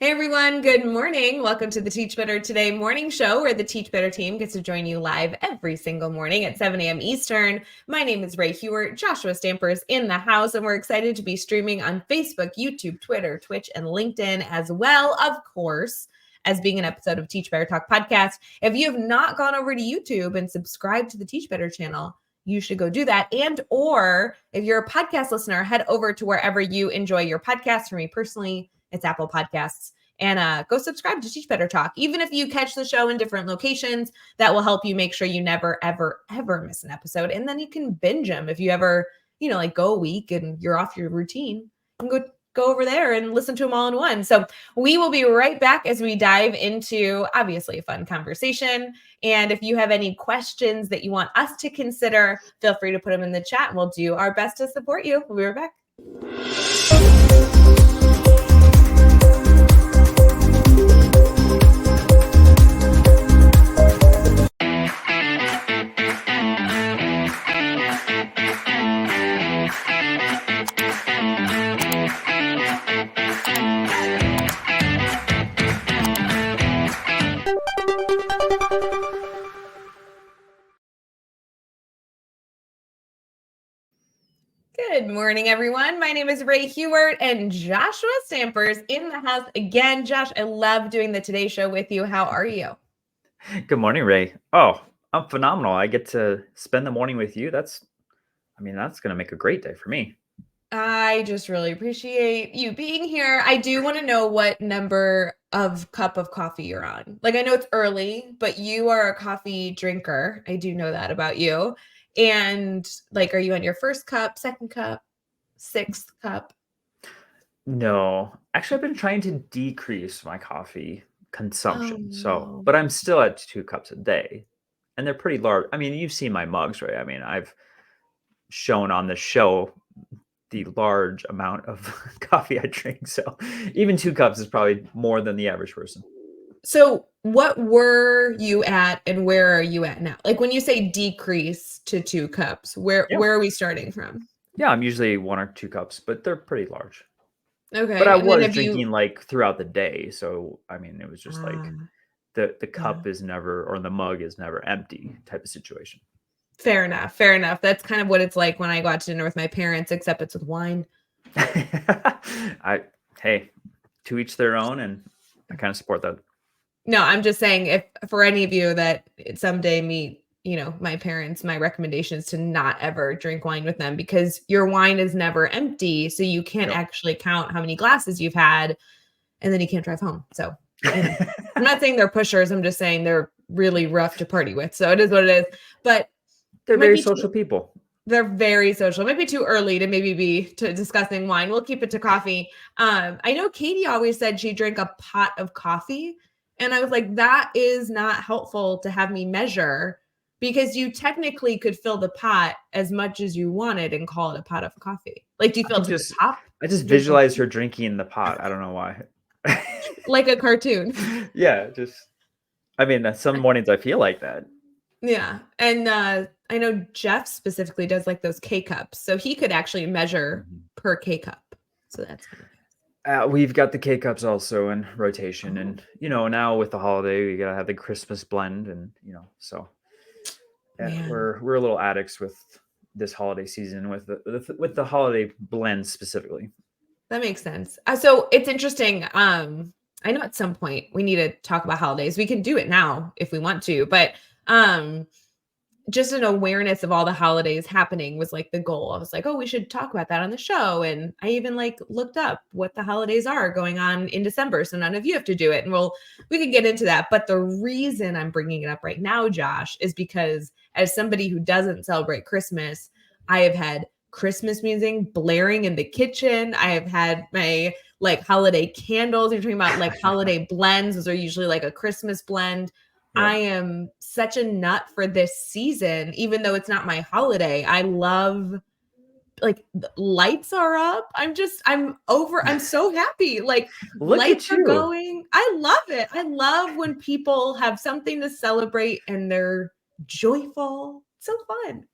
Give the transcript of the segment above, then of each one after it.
Hey everyone, good morning. Welcome to the Teach Better Today morning show where the Teach Better team gets to join you live every single morning at 7 a.m. Eastern. My name is Ray Hughart. Joshua Stamper's in the house, and we're excited to be streaming on Facebook, YouTube, Twitter, Twitch, and LinkedIn, as well, of course, as being an episode of Teach Better Talk podcast. If you have not gone over to YouTube and subscribed to the Teach Better channel, you should go do that. And or if you're a podcast listener, head over to wherever you enjoy your podcast. For me personally, it's Apple Podcasts. And go subscribe to Teach Better Talk. Even if you catch the show in different locations, that will help you make sure you never, ever, ever miss an episode. And then you can binge them if you ever, like go a week and you're off your routine. You can go over there and listen to them all in one. So we will be right back as we dive into obviously a fun conversation. And if you have any questions that you want us to consider, feel free to put them in the chat and we'll do our best to support you. We'll be right back. Good morning, everyone. My name is Ray Hughart and Joshua Stamper's in the house again. Josh, I love doing the Today Show with you. How are you? Good morning, Ray. Oh, I'm phenomenal. I get to spend the morning with you. That's going to make a great day for me. I just really appreciate you being here. I do want to know what number of cup of coffee you're on. Like, I know it's early, but you are a coffee drinker. I do know that about you. And like, are you on your first cup, second cup, sixth cup? No, actually, I've been trying to decrease my coffee consumption. No. But I'm still at 2 cups a day, and they're pretty large. I mean, you've seen my mugs, right? I mean, I've shown on the show the large amount of coffee I drink. So even 2 cups is probably more than the average person. So what were you at and where are you at now? Like when you say decrease to 2 cups, where are we starting from? Yeah, I'm usually 1 or 2 cups, but they're pretty large. Okay. But I And then was have drinking you like throughout the day. So I mean, it was just like the cup is never, or the mug is never empty type of situation. Fair enough. Fair enough. That's kind of what it's like when I go out to dinner with my parents, except it's with wine. Hey, to each their own, and I kind of support that. No, I'm just saying, if for any of you that someday meet, my parents, my recommendation is to not ever drink wine with them because your wine is never empty. So you can't actually count how many glasses you've had, and then you can't drive home. So I'm not saying they're pushers. I'm just saying they're really rough to party with. So it is what it is. But they're very social people. They're very social. It might be too early to maybe be discussing wine. We'll keep it to coffee. I know Katie always said she drank a pot of coffee. And I was like, that is not helpful to have me measure because you technically could fill the pot as much as you wanted and call it a pot of coffee. Like, do you fill it to the top? I just visualize her drinking the pot. I don't know why. Like a cartoon. Yeah, some mornings I feel like that. Yeah. And I know Jeff specifically does like those K-cups. So he could actually measure per K-cup. So that's good. We've got the K-cups also in rotation. And, now with the holiday, we got to have the Christmas blend. And, so we're a little addicts with this holiday season with the holiday blend specifically. That makes sense. So it's interesting. I know at some point we need to talk about holidays. We can do it now if we want to, but just an awareness of all the holidays happening was like the goal. I was like, oh, we should talk about that on the show. And I even like looked up what the holidays are going on in December. So none of you have to do it. And we can get into that. But the reason I'm bringing it up right now, Josh, is because as somebody who doesn't celebrate Christmas, I have had Christmas music blaring in the kitchen. I have had my like holiday candles. You're talking about like holiday blends. Those are usually like a Christmas blend. I am such a nut for this season, even though it's not my holiday. I love like lights are up. I'm so happy. Like lights are going. I love it. I love when people have something to celebrate and they're joyful. It's so fun.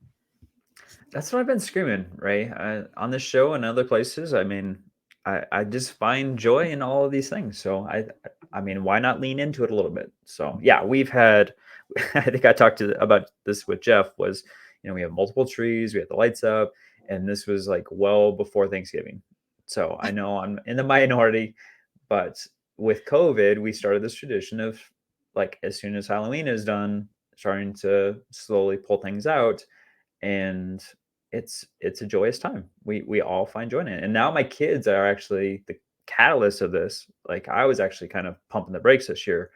That's what I've been screaming, Ray, on this show and other places. I mean, I just find joy in all of these things. So I mean, why not lean into it a little bit? So yeah, we've had. I think I talked about this with Jeff. Was we have multiple trees, we have the lights up, and this was like well before Thanksgiving. So I know I'm in the minority, but with COVID, we started this tradition of like as soon as Halloween is done, starting to slowly pull things out, and it's a joyous time. We all find joy in it. And now my kids are actually the catalyst of this. Like I was actually kind of pumping the brakes this year,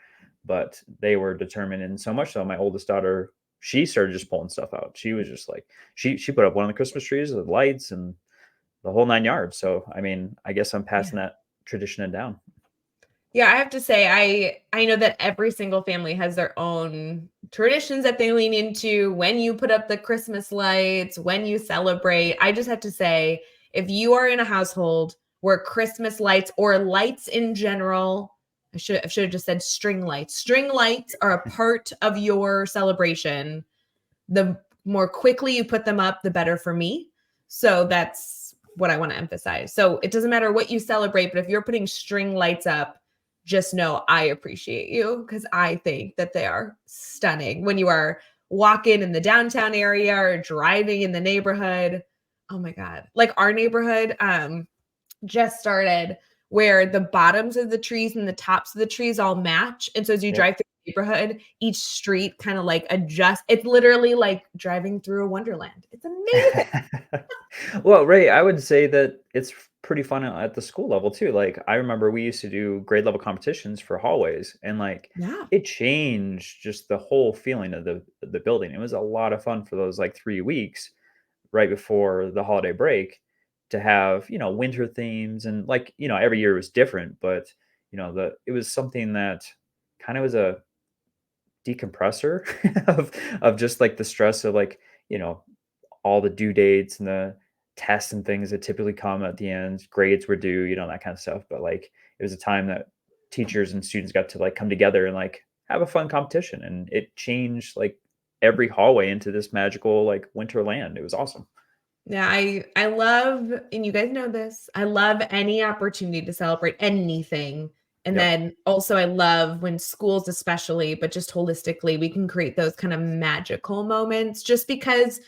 but they were determined, and so much so my oldest daughter, she started just pulling stuff out. She was just like she put up one of the Christmas trees with lights and the whole 9 yards. So I mean, I guess I'm Yeah. passing that tradition down. Yeah, I have to say, I know that every single family has their own traditions that they lean into when you put up the Christmas lights, when you celebrate. I just have to say, if you are in a household where Christmas lights or lights in general, I should have just said string lights. String lights are a part of your celebration. The more quickly you put them up, the better for me. So that's what I want to emphasize. So it doesn't matter what you celebrate, but if you're putting string lights up, just know I appreciate you because I think that they are stunning. When you are walking in the downtown area or driving in the neighborhood, oh my God. Like our neighborhood just started where the bottoms of the trees and the tops of the trees all match. And so as you Yep. drive through the neighborhood, each street kind of like adjusts. It's literally like driving through a wonderland. It's amazing. Well, Ray, I would say that it's pretty fun at the school level too. Like I remember we used to do grade level competitions for hallways, and like Yeah. it changed just the whole feeling of the building. It was a lot of fun for those like 3 weeks right before the holiday break to have, winter themes, and like, every year was different, but it was something that kind of was a decompressor of just like the stress of like, you know, all the due dates and the tests and things that typically come at the end. Grades were due, that kind of stuff. But like it was a time that teachers and students got to like come together and like have a fun competition. And it changed like every hallway into this magical like winter land. It was awesome. Yeah, I love, and you guys know this, I love any opportunity to celebrate anything. And Yep. then also I love when schools especially, but just holistically, we can create those kind of magical moments just because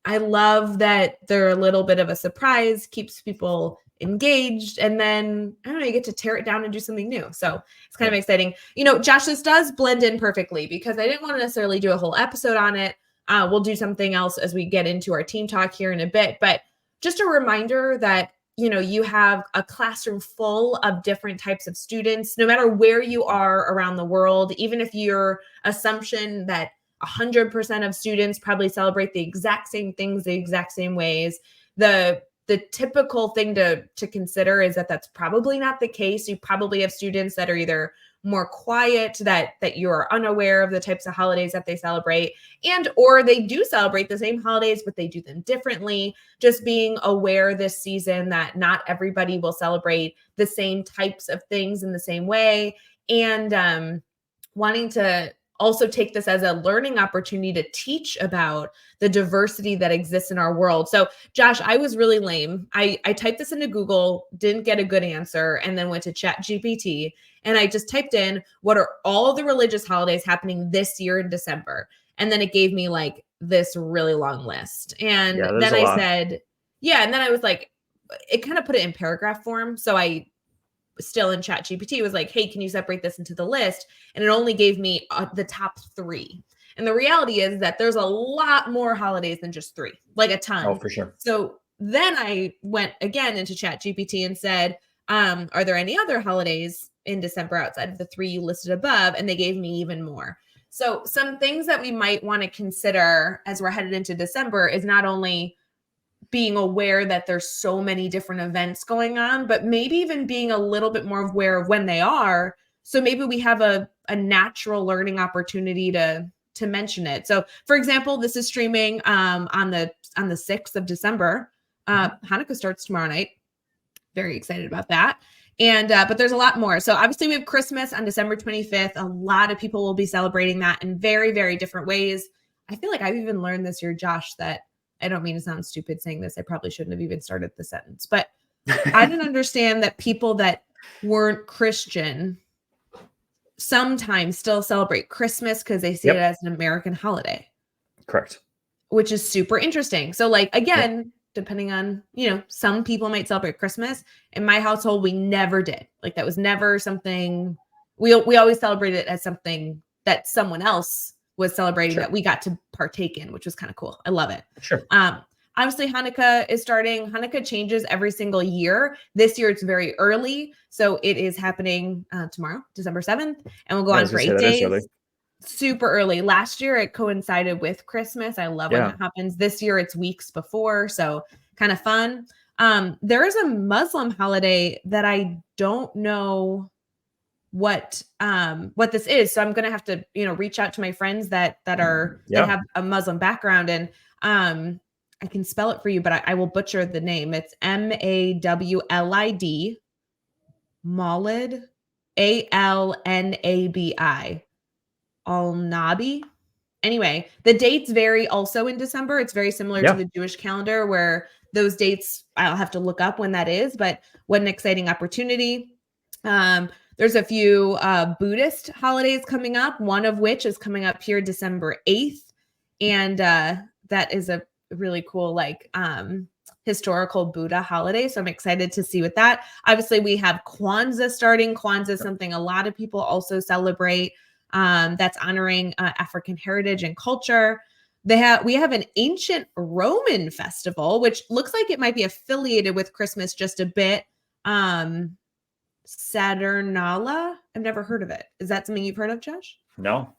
I love that they're a little bit of a surprise, keeps people engaged, and then I don't know, you get to tear it down and do something new. So it's kind of Yep. exciting. Josh, this does blend in perfectly because I didn't want to necessarily do a whole episode on it. We'll do something else as we get into our team talk here in a bit, but just a reminder that you have a classroom full of different types of students, no matter where you are around the world, even if your assumption that 100% of students probably celebrate the exact same things the exact same ways. The typical thing to consider is that that's probably not the case. You probably have students that are either more quiet, that you're unaware of the types of holidays that they celebrate, and or they do celebrate the same holidays but they do them differently. Just being aware this season that not everybody will celebrate the same types of things in the same way, and wanting to also take this as a learning opportunity to teach about the diversity that exists in our world. So, Josh, I was really lame. I typed this into Google, didn't get a good answer, and then went to Chat GPT. And I just typed in, what are all the religious holidays happening this year in December? And then it gave me like this really long list. And Yeah, there's then a I lot. said, yeah. And then I was like, it kind of put it in paragraph form. So I still in Chat GPT was like, hey, can you separate this into the list? And it only gave me the top 3. And the reality is that there's a lot more holidays than just 3, like a Oh, ton. for sure. So then I went again into Chat GPT and said, are there any other holidays in December outside of the 3 you listed above? And they gave me even more. So some things that we might want to consider as we're headed into December is not only being aware that there's so many different events going on, but maybe even being a little bit more aware of when they are. So maybe we have a natural learning opportunity to mention it. So for example, this is streaming on the 6th of December. Mhm. Hanukkah starts tomorrow night. Very excited about that. And but there's a lot more. So obviously we have Christmas on December 25th. A lot of people will be celebrating that in very, very different ways. I feel like I've even learned this year, Josh, that I don't mean to sound stupid saying this. I probably shouldn't have even started the sentence, but I didn't understand that people that weren't Christian sometimes still celebrate Christmas because they see it as an American holiday. Correct. Which is super interesting. So like, again, depending on, some people might celebrate Christmas. In my household, we never did. Like that was never something we always celebrated as something that someone else was celebrating that we got to partake in, which was kind of cool. I love it. Sure. Obviously Hanukkah is starting. Hanukkah changes every single year. This year it's very early. So it is happening tomorrow, December 7th, and we'll go on for 8 days. Super early. Last year it coincided with Christmas. I love when that happens. This year it's weeks before, so kind of fun. There is a Muslim holiday that I don't know what this is, so I'm gonna have to reach out to my friends that have a Muslim background, and I can spell it for you, but I will butcher the name. It's Mawlid, Maulid, Alnabi. Al-Nabi. Anyway, the dates vary also in December. It's very similar to the Jewish calendar where those dates, I'll have to look up when that is, but what an exciting opportunity. There's a few Buddhist holidays coming up, one of which is coming up here December 8th. And that is a really cool, historical Buddha holiday. So I'm excited to see what that. Obviously, we have Kwanzaa starting. Kwanzaa is something a lot of people also celebrate. That's honoring African heritage and culture. We have an ancient Roman festival, which looks like it might be affiliated with Christmas just a bit. Saturnalia. I've never heard of it. Is that something you've heard of, Josh? No.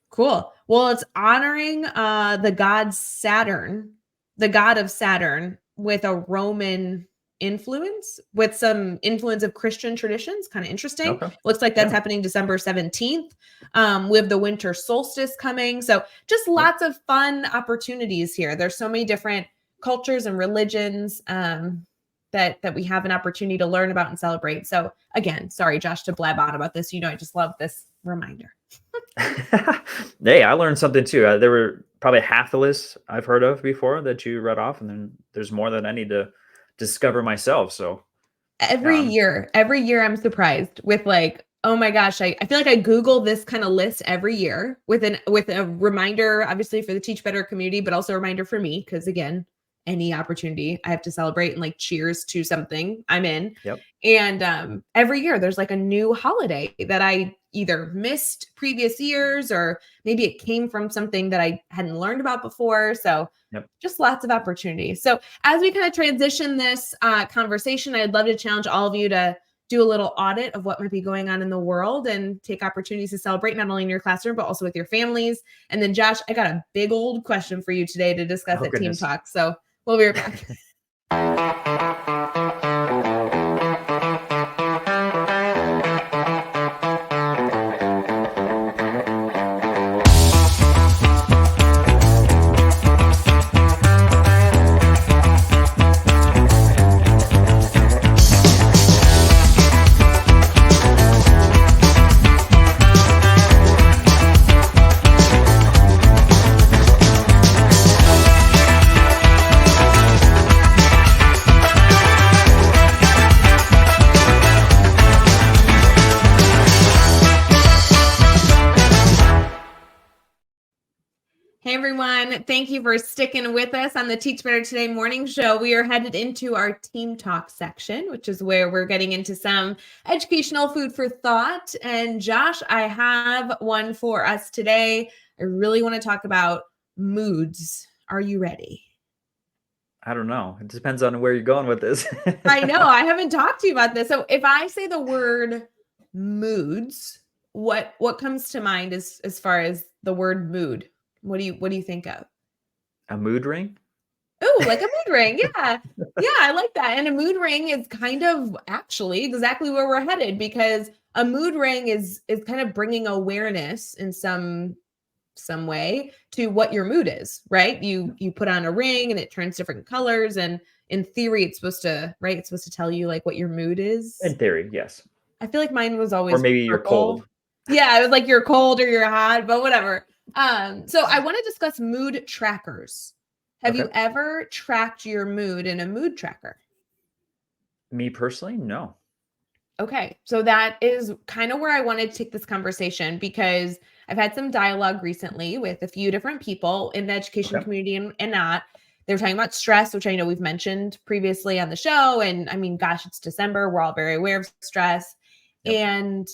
Cool. Well, it's honoring the god Saturn, the god of Saturn, with a Roman influence, with some influence of Christian traditions. Kind of interesting. Okay. Looks like that's happening December 17th. We have the winter solstice coming. So just lots of fun opportunities here. There's so many different cultures and religions that we have an opportunity to learn about and celebrate. So again, sorry, Josh, to blab on about this. I just love this reminder. Hey, I learned something too. There were probably half the list I've heard of before that you read off, and then there's more that I need to discover myself. So every year I'm surprised with oh my gosh, I feel like I Google this kind of list every year with a reminder, obviously for the Teach Better community, but also a reminder for me, because again, any opportunity I have to celebrate and cheers to something, I'm in. Yep. And every year there's a new holiday that I either missed previous years, or maybe it came from something that I hadn't learned about before. So just lots of opportunities. So as we kind of transition this conversation, I'd love to challenge all of you to do a little audit of what might be going on in the world and take opportunities to celebrate, not only in your classroom, but also with your families. And then Josh, I got a big old question for you today to discuss at Team Talk. So we'll be right back. Hey everyone, thank you for sticking with us on the Teach Better Today morning show. We are headed into our Team Talk section, which is where we're getting into some educational food for thought. And Josh, I have one for us today. I really want to talk about moods. Are you ready? I don't know. It depends on where you're going with this. I know. I haven't talked to you about this. So if I say the word moods, what comes to mind as far as the word mood? What do you think of? A mood ring? Oh, like a mood ring. Yeah. Yeah, I like that. And a mood ring is kind of actually exactly where we're headed, because a mood ring is kind of bringing awareness in some way to what your mood is, right? You put on a ring and it turns different colors, and in theory it's supposed to, right? It's supposed to tell you what your mood is. In theory, yes. I feel like mine was always or maybe purple. You're cold. Yeah, it was like you're cold or you're hot, but whatever. So I want to discuss mood trackers. Have you ever tracked your mood in a mood tracker? Me personally, no. Okay. So that is kind of where I wanted to take this conversation, because I've had some dialogue recently with a few different people in the education Okay. community and not. They're talking about stress, which I know we've mentioned previously on the show. And I mean, gosh, it's December. We're all very aware of stress. Yep. And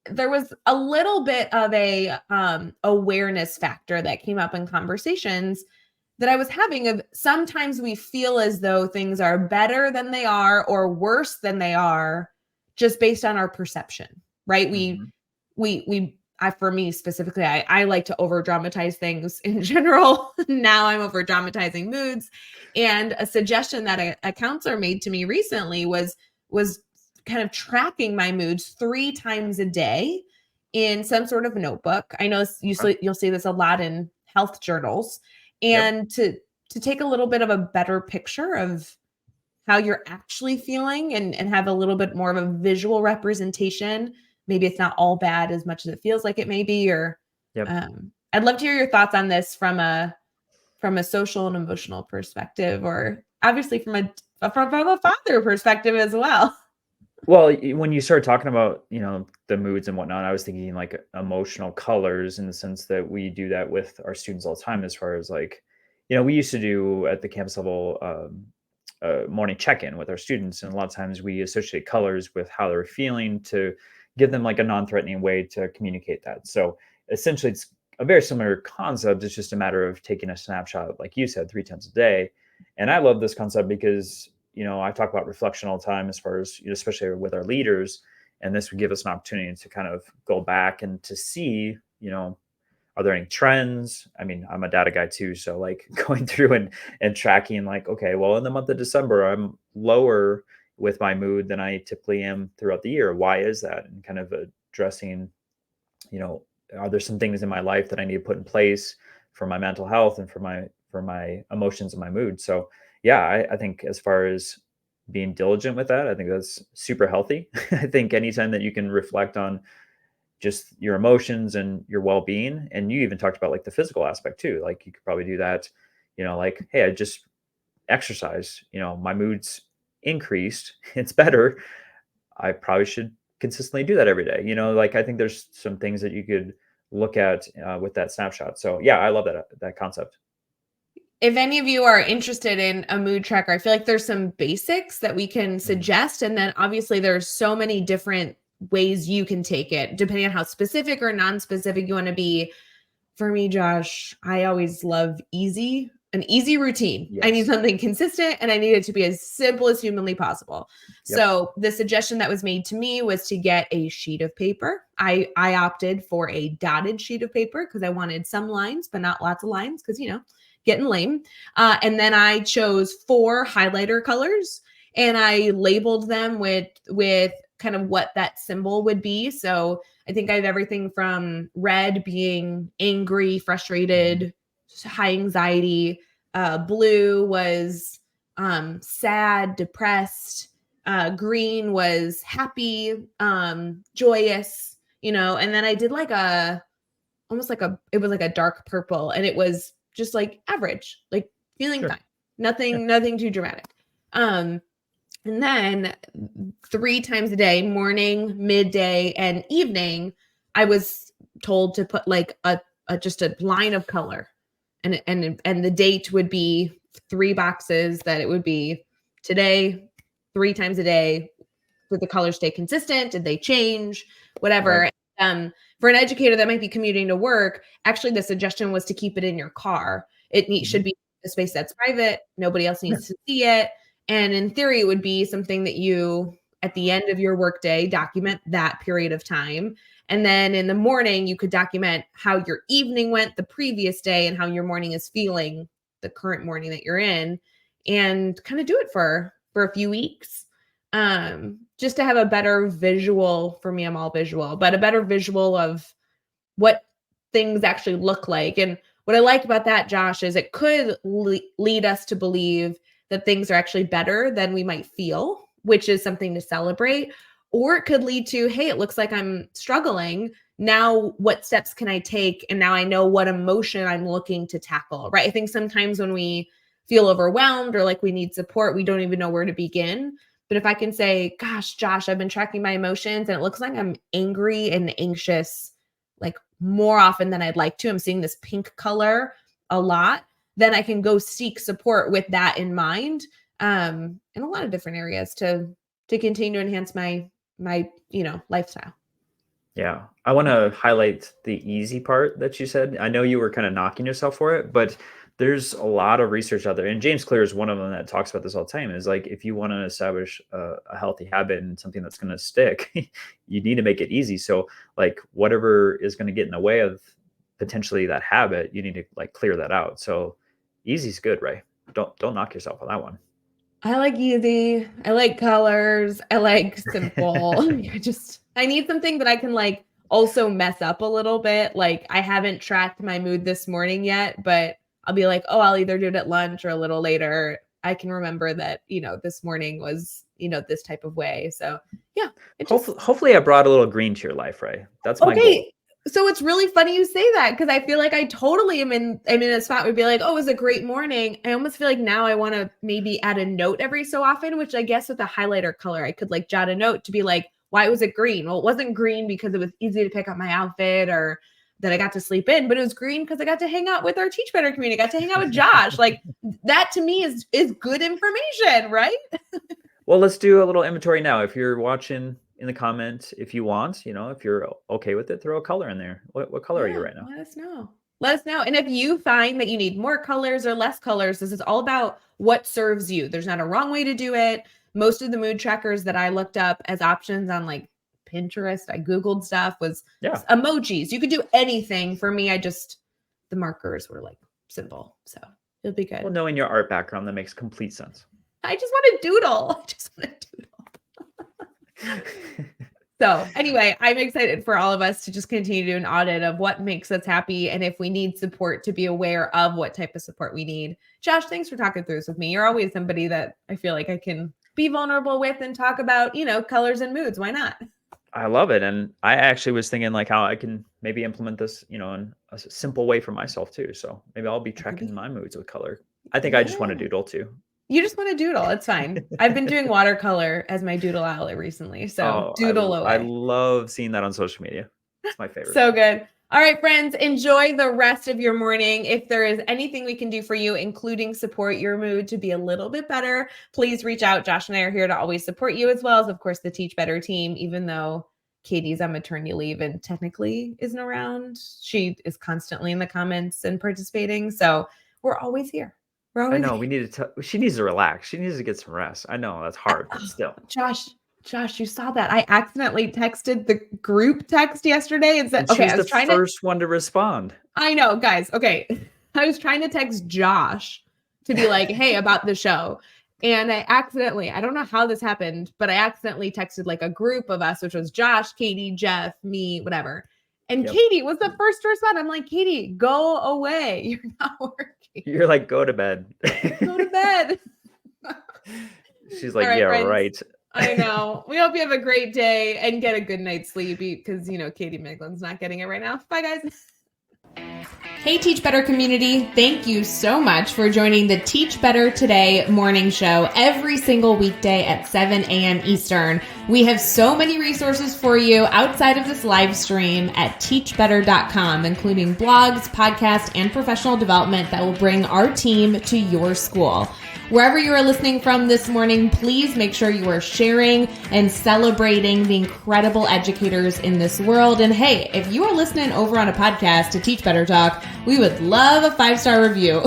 there was a little bit of a awareness factor that came up in conversations that I was having of sometimes we feel as though things are better than they are or worse than they are just based on our perception, right? Mhm. For me specifically, I like to over dramatize things in general. Now I'm over dramatizing moods. And a suggestion that a counselor made to me recently was kind of tracking my moods 3 times a day in some sort of notebook. I know Okay. you'll see this a lot in health journals, Yep. and to take a little bit of a better picture of how you're actually feeling, and have a little bit more of a visual representation. Maybe it's not all bad as much as it feels like it may be. Or Yep. I'd love to hear your thoughts on this from a social and emotional perspective, or obviously from a father perspective as well. Well, when you started talking about, the moods and whatnot, I was thinking like emotional colors in the sense that we do that with our students all the time, as far as like, we used to do at the campus level morning check-in with our students, and a lot of times we associate colors with how they're feeling to give them like a non-threatening way to communicate that. So essentially, it's a very similar concept. It's just a matter of taking a snapshot, like you said, 3 times a day. And I love this concept because I talk about reflection all the time, as far as, especially with our leaders. And this would give us an opportunity to kind of go back and to see, are there any trends? I mean, I'm a data guy too. So like going through and tracking like, okay, well, in the month of December, I'm lower with my mood than I typically am throughout the year. Why is that? And kind of addressing, you know, are there some things in my life that I need to put in place for my mental health and for my emotions and my mood? So yeah, I think as far as being diligent with that, I think that's super healthy. I think anytime that you can reflect on just your emotions and your well-being, and you even talked about like the physical aspect too, like you could probably do that, like, hey, I just exercise, my mood's increased, it's better, I probably should consistently do that every day. Like I think there's some things that you could look at with that snapshot. So yeah, I love that concept. If any of you are interested in a mood tracker, I feel like there's some basics that we can Mhm. suggest. And then obviously there's so many different ways you can take it, depending on how specific or non-specific you want to be. For me, Josh, I always love an easy routine. I need Yes. something consistent, and I need it to be as simple as humanly possible. Yep. So the suggestion that was made to me was to get a sheet of paper. I opted for a dotted sheet of paper because I wanted some lines, but not lots of lines, because getting lame. And then I chose 4 highlighter colors, and I labeled them with kind of what that symbol would be. So I think I have everything from red being angry, Mhm. frustrated, high anxiety. Blue was sad, depressed. Green was happy, joyous, and then I did like it was like a dark purple, and it was just like average, like feeling Sure. fine. Nothing too dramatic. Um, and then 3 times a day, morning, midday, and evening, I was told to put like a just a line of color. And the date would be 3 boxes, that it would be today, 3 times a day. Did the colors stay consistent? Did they change? Right. Whatever. For an educator that might be commuting to work, actually the suggestion was to keep it in your car. Mhm. Should be a space that's private. Nobody else Yeah. needs to see it. And in theory, it would be something that you, at the end of your workday, document that period of time. And then in the morning, you could document how your evening went the previous day and how your morning is feeling the current morning that you're in, and kind of do it for a few weeks. Just to have a better visual. For me, I'm all visual, but a better visual of what things actually look like. And what I like about that, Josh, is it could lead us to believe that things are actually better than we might feel, which is something to celebrate. Or it could lead to, hey, it looks like I'm struggling. Now, what steps can I take? And now I know what emotion I'm looking to tackle, right? I think sometimes when we feel overwhelmed or like we need support, we don't even know where to begin. But if I can say, gosh, Josh, I've been tracking my emotions and it looks like I'm angry and anxious, like more often than I'd like to. I'm seeing this pink color a lot. Then I can go seek support with that in mind, in a lot of different areas to continue to enhance my lifestyle. Yeah. I want to highlight the easy part that you said. I know you were kind of knocking yourself for it, but there's a lot of research out there. And James Clear is one of them that talks about this all the time. Is like, if you want to establish a healthy habit and something that's going to stick, you need to make it easy. So like whatever is going to get in the way of potentially that habit, you need to like clear that out. So easy is good, right? Don't knock yourself on that one. I like easy. I like colors. I like simple. I need something that I can like also mess up a little bit. Like I haven't tracked my mood this morning yet, but I'll be like, oh, I'll either do it at lunch or a little later. I can remember that, this morning was, this type of way. So yeah. Hopefully I brought a little green to your life, right? That's my goal. So it's really funny you say that because I feel like I totally am in a spot where be like, oh, it was a great morning. I almost feel like now I want to maybe add a note every so often, which I guess with a highlighter color, I could like jot a note to be like, why was it green? Well, it wasn't green because it was easy to pick up my outfit or that I got to sleep in, but it was green because I got to hang out with our Teach Better community. I got to hang out with Josh. Like that to me is good information, right? Well, let's do a little inventory now. If you're watching in the comments, if you want, if you're okay with it, throw a color in there. What color are you right now? Let us know. And if you find that you need more colors or less colors, this is all about what serves you. There's not a wrong way to do it. Most of the mood trackers that I looked up as options on like Pinterest, I Googled stuff, was emojis. You could do anything. For me, the markers were like simple. So it'll be good. Well, knowing your art background, that makes complete sense. I just want to doodle. So anyway, I'm excited for all of us to just continue to do an audit of what makes us happy. And if we need support, to be aware of what type of support we need. Josh, thanks for talking through this with me. You're always somebody that I feel like I can be vulnerable with and talk about, colors and moods. Why not? I love it. And I actually was thinking like how I can maybe implement this, in a simple way for myself too. So maybe I'll be tracking my moods with color. I think I just want to doodle too. You just want to doodle. It's fine. I've been doing watercolor as my doodle outlet recently. So doodle away. I love seeing that on social media. It's my favorite. So good. All right, friends, enjoy the rest of your morning. If there is anything we can do for you, including support your mood to be a little bit better, please reach out. Josh and I are here to always support you, as well as, of course, the Teach Better team. Even though Katie's on maternity leave and technically isn't around, she is constantly in the comments and participating. So we're always here. I know we need to. She needs to relax. She needs to get some rest. I know that's hard, but still. Josh, you saw that. I accidentally texted the group text yesterday and said, "Okay, I was the first one to respond." I know, guys. Okay, I was trying to text Josh to be like, "Hey, about the show," and I don't know how this happened, but I accidentally texted like a group of us, which was Josh, Katie, Jeff, me, whatever. And Katie was the first to respond. I'm like, Katie, go away. You're not working. You're like, go to bed. Go to bed. She's like, yeah, friends. Right. I know. We hope you have a great day and get a good night's sleep because, Katie Meglin's not getting it right now. Bye, guys. Hey, Teach Better community. Thank you so much for joining the Teach Better Today morning show every single weekday at 7 a.m. Eastern. We have so many resources for you outside of this live stream at teachbetter.com, including blogs, podcasts, and professional development that will bring our team to your school. Wherever you are listening from this morning, please make sure you are sharing and celebrating the incredible educators in this world. And hey, if you are listening over on a podcast to Teach Better Talk, we would love a 5-star review.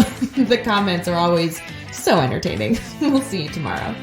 The comments are always so entertaining. We'll see you tomorrow.